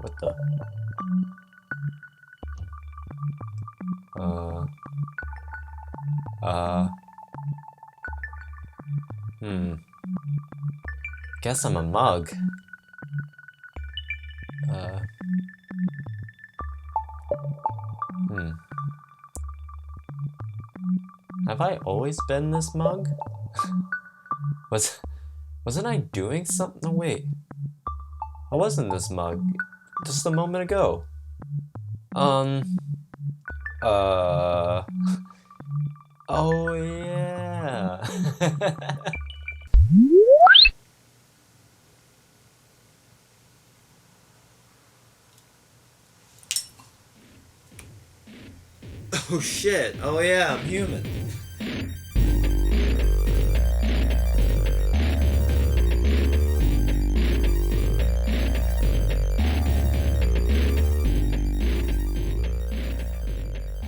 What the? Guess I'm a mug. Have I always been this mug? Wasn't I doing something? No, wait. I wasn't this mug just a moment ago. Oh yeah. Oh shit. Oh yeah, I'm human.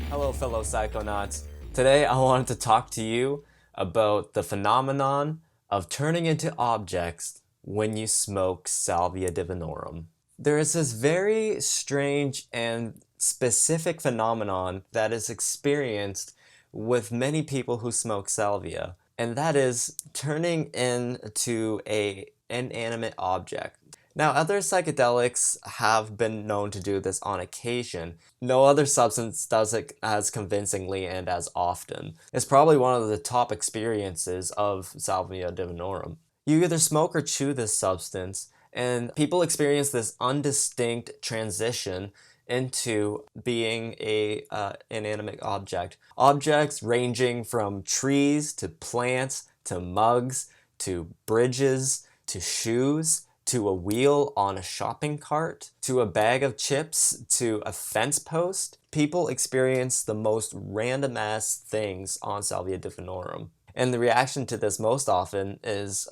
Hello, fellow psychonauts. Today I wanted to talk to you about the phenomenon of turning into objects when you smoke Salvia Divinorum. There is this very strange and specific phenomenon that is experienced with many people who smoke salvia, and that is turning into an inanimate object. Now, other psychedelics have been known to do this on occasion. No other substance does it as convincingly and as often. It's probably one of the top experiences of Salvia Divinorum. You either smoke or chew this substance, and people experience this undistinct transition into being a inanimate object. Objects ranging from trees to plants to mugs to bridges to shoes to a wheel on a shopping cart to a bag of chips to a fence post. People experience the most random ass things on Salvia Divinorum. And the reaction to this most often is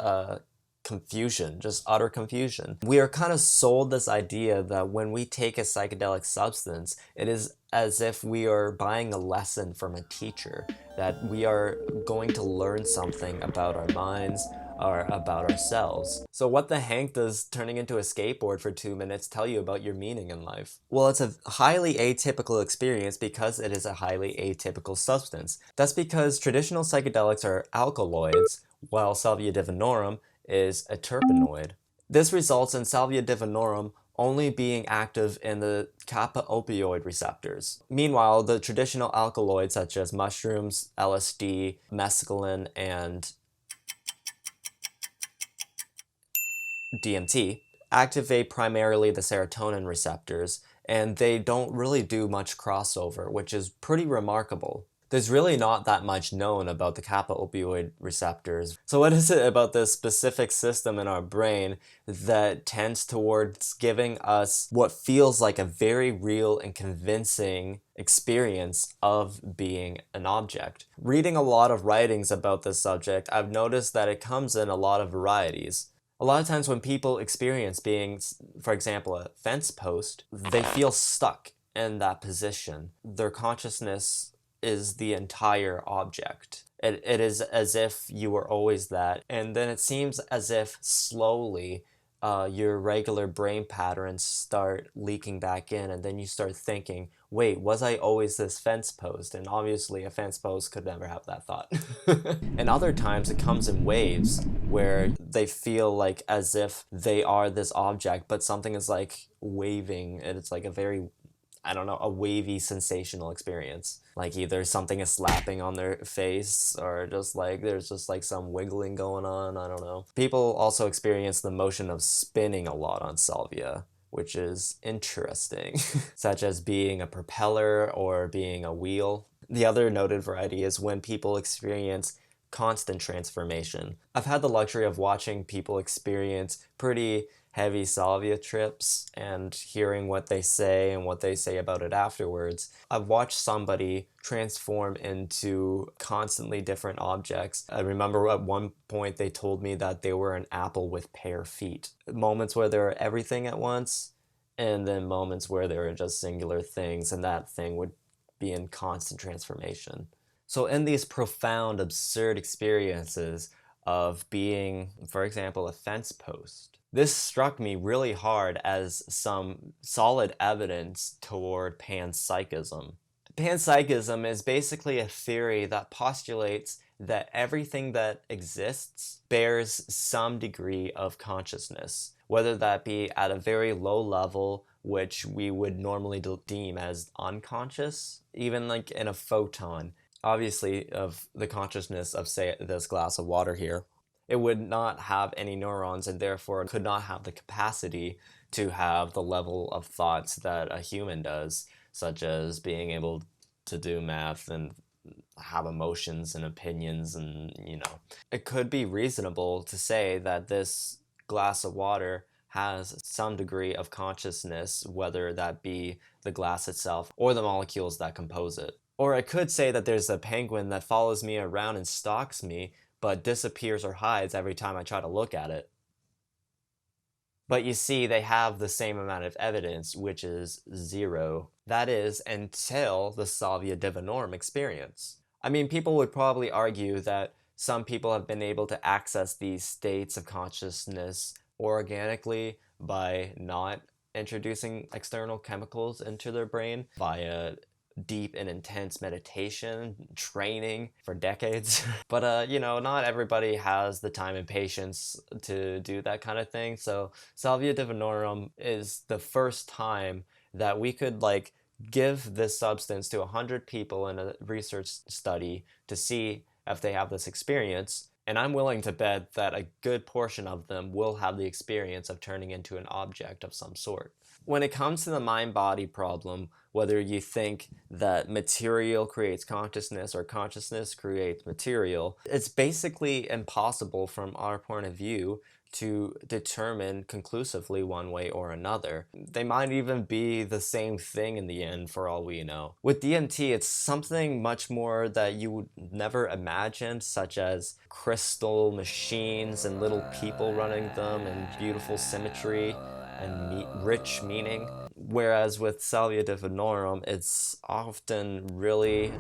confusion, just utter confusion. We are kind of sold this idea that when we take a psychedelic substance, it is as if we are buying a lesson from a teacher, that we are going to learn something about our minds or about ourselves. So what the heck does turning into a skateboard for 2 minutes tell you about your meaning in life? Well, it's a highly atypical experience because it is a highly atypical substance. That's because traditional psychedelics are alkaloids, while Salvia Divinorum is a terpenoid. This results in Salvia Divinorum only being active in the kappa opioid receptors. Meanwhile, the traditional alkaloids such as mushrooms, LSD, mescaline, and DMT activate primarily the serotonin receptors, and they don't really do much crossover, which is pretty remarkable. There's really not that much known about the kappa opioid receptors. So what is it about this specific system in our brain that tends towards giving us what feels like a very real and convincing experience of being an object? Reading a lot of writings about this subject, I've noticed that it comes in a lot of varieties. A lot of times when people experience being, for example, a fence post, they feel stuck in that position. Their consciousness is the entire object. It is as if you were always that. And then it seems as if slowly your regular brain patterns start leaking back in, and then you start thinking, wait, was I always this fence post? And obviously a fence post could never have that thought. And other times it comes in waves where they feel like as if they are this object, but something is like waving, and it's like a very, I don't know, a wavy sensational experience. Like either something is slapping on their face or just like there's just like some wiggling going on, I don't know. People also experience the motion of spinning a lot on salvia, which is interesting, such as being a propeller or being a wheel. The other noted variety is when people experience constant transformation. I've had the luxury of watching people experience pretty heavy salvia trips and hearing what they say and what they say about it afterwards, I've watched somebody transform into constantly different objects. I remember at one point they told me that they were an apple with pear feet. Moments where they're everything at once, and then moments where they were just singular things, and that thing would be in constant transformation. So in these profound, absurd experiences of being, for example, a fence post, this struck me really hard as some solid evidence toward panpsychism. Panpsychism is basically a theory that postulates that everything that exists bears some degree of consciousness, whether that be at a very low level, which we would normally deem as unconscious, even like in a photon, obviously of the consciousness of, say, this glass of water here. It would not have any neurons and therefore could not have the capacity to have the level of thoughts that a human does, such as being able to do math and have emotions and opinions. And it could be reasonable to say that this glass of water has some degree of consciousness, whether that be the glass itself or the molecules that compose it. Or I could say that there's a penguin that follows me around and stalks me, but disappears or hides every time I try to look at it. But you see, they have the same amount of evidence, which is 0. That is, until the Salvia Divinorum experience. I mean, people would probably argue that some people have been able to access these states of consciousness organically by not introducing external chemicals into their brain via deep and intense meditation, training for decades. But, not everybody has the time and patience to do that kind of thing. So Salvia Divinorum is the first time that we could, give this substance to 100 people in a research study to see if they have this experience. And I'm willing to bet that a good portion of them will have the experience of turning into an object of some sort. When it comes to the mind-body problem, whether you think that material creates consciousness or consciousness creates material, it's basically impossible from our point of view to determine conclusively one way or another. They might even be the same thing in the end for all we know. With DMT, it's something much more that you would never imagine, such as crystal machines and little people running them and beautiful symmetry and rich meaning. Whereas with Salvia Divinorum, it's often really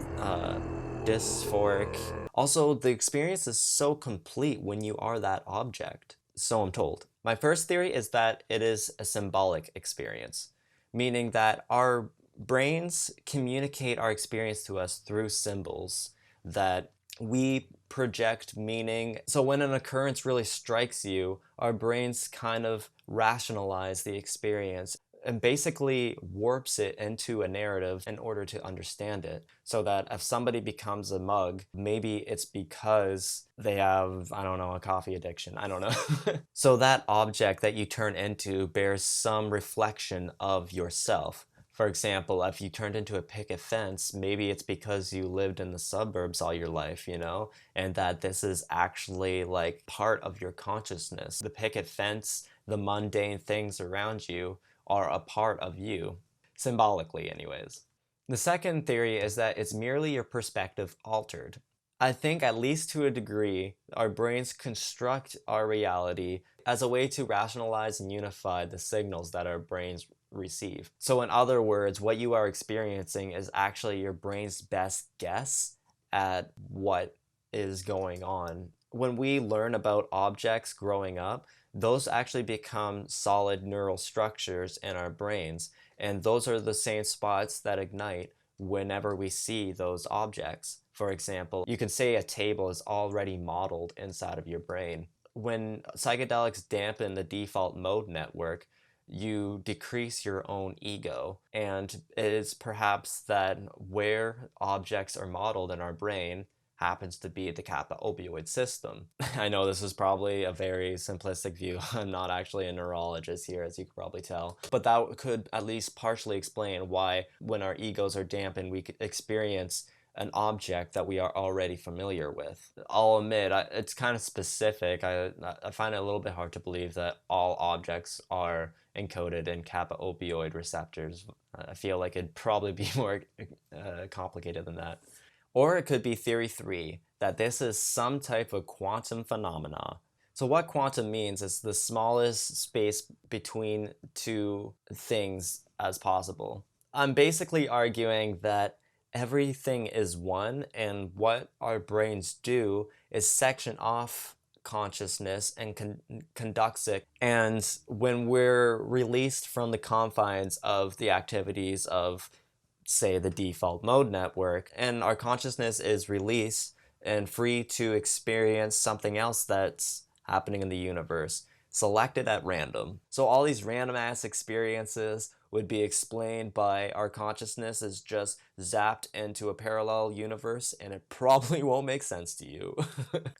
dysphoric. Also, the experience is so complete when you are that object. So I'm told. My first theory is that it is a symbolic experience, meaning that our brains communicate our experience to us through symbols that we project meaning. So when an occurrence really strikes you, our brains kind of rationalize the experience and basically warps it into a narrative in order to understand it. So that if somebody becomes a mug, maybe it's because they have, I don't know, a coffee addiction. I don't know. So that object that you turn into bears some reflection of yourself. For example, if you turned into a picket fence, maybe it's because you lived in the suburbs all your life, and that this is actually part of your consciousness. The picket fence, the mundane things around you are a part of you, symbolically anyways. The second theory is that it's merely your perspective altered. I think at least to a degree, our brains construct our reality as a way to rationalize and unify the signals that our brains receive. So in other words, what you are experiencing is actually your brain's best guess at what is going on. When we learn about objects growing up, those actually become solid neural structures in our brains, and those are the same spots that ignite whenever we see those objects. For example, you can say a table is already modeled inside of your brain. When psychedelics dampen the default mode network, you decrease your own ego, and it is perhaps that where objects are modeled in our brain happens to be the kappa opioid system. I know this is probably a very simplistic view. I'm not actually a neurologist here, as you could probably tell. But that could at least partially explain why when our egos are dampened, we could experience an object that we are already familiar with. I'll admit, it's kind of specific. I find it a little bit hard to believe that all objects are encoded in kappa opioid receptors. I feel like it'd probably be more complicated than that. Or it could be theory 3, that this is some type of quantum phenomena. So what quantum means is the smallest space between two things as possible. I'm basically arguing that everything is one, and what our brains do is section off consciousness and conducts it. And when we're released from the confines of the activities of, say, the default mode network, and our consciousness is released and free to experience something else that's happening in the universe, selected at random. So all these random ass experiences would be explained by our consciousness is just zapped into a parallel universe, and it probably won't make sense to you.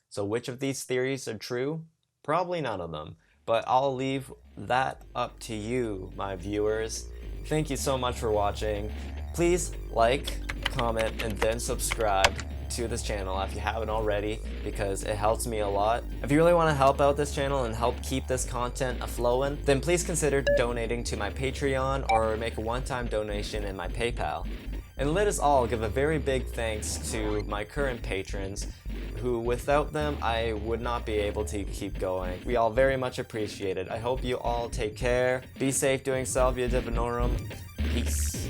So which of these theories are true? Probably none of them, but I'll leave that up to you, my viewers. Thank you so much for watching. Please like, comment, and then subscribe to this channel if you haven't already, because it helps me a lot. If you really want to help out this channel and help keep this content a-flowing, then please consider donating to my Patreon or make a one-time donation in my PayPal. And let us all give a very big thanks to my current patrons, who without them I would not be able to keep going. We all very much appreciate it. I hope you all take care. Be safe doing Salvia Divinorum. Peace.